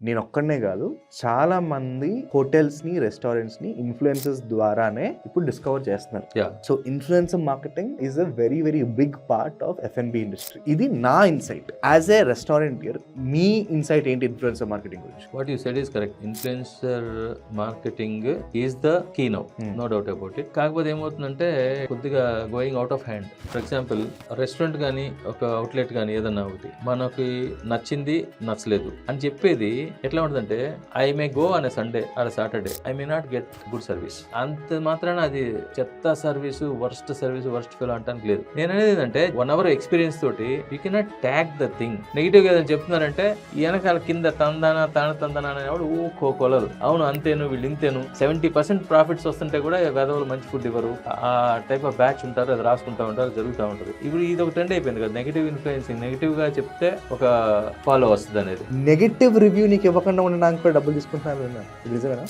నేను ఒక్కడనే కాదు, చాలా మంది హోటల్స్ ని, రెస్టారెంట్స్ ని ఇన్ఫ్లుయెన్సర్స్ ద్వారానే ఇప్పుడు డిస్కవర్ చేస్తున్నారు. So influencer marketing is a very very big part of F&B industry. ఇది నా ఇన్సైట్ యాజ్ ఏ రెస్టారెంటియర్. మీ ఇన్సైట్ ఏంటి ఇన్ఫ్లుయెన్సర్ మార్కెటింగ్ గురించి? What you said is correct. Influencer marketing is the key now, no doubt about it. కాకపోతే ఏమవుతుందంటే కొద్దిగా going out of hand. For example restaurant కానీ ఒక అవుట్లెట్ కానీ ఏదన్నా ఒకటి మనకి నచ్చింది నచ్చలేదు అని చెప్పేది ఎట్లా ఉంటుందంటే, I may go on Sunday or Saturday, I may not get good service. అంత మాత్రాన అది చెత్త సర్వీస్, వర్స్ట్ ఫెలో అంటానికి లేదు. నేను అనేది ఏంటంటే 1 hour ఎక్స్పీరియన్స్ తోటి you cannot tag the thing. Negative గా ఏదైనా చెప్తున్నారంటే వెనకాల కింద తందన అనేవాడు కొలరు. అవును అంతేను, వీళ్ళు ఇంతేను. 70% ప్రాఫిట్స్ వస్తుంటే కూడా వేదవులు మంచి ఫుడ్ ఇవ్వరు. ఆ టైప్ ఆఫ్ బ్యాచ్ ఉంటారు, అది రాసుకుంటా ఉంటారు, జరుగుతూ ఉంటుంది. ఇప్పుడు ఇది ఒక ట్రెండ్ అయిపోయింది కదా, నెగిటివ్ ఇన్ఫ్లుయెన్సింగ్. నెగిటివ్ గా చెప్తే ఒక ఫాలో వస్తుంది అనేది. నెగిటివ్ రివ్యూ నీకు ఇవ్వకుండా ఉండడానికి కూడా డబ్బులు తీసుకుంటున్నారు, నిజమేనా?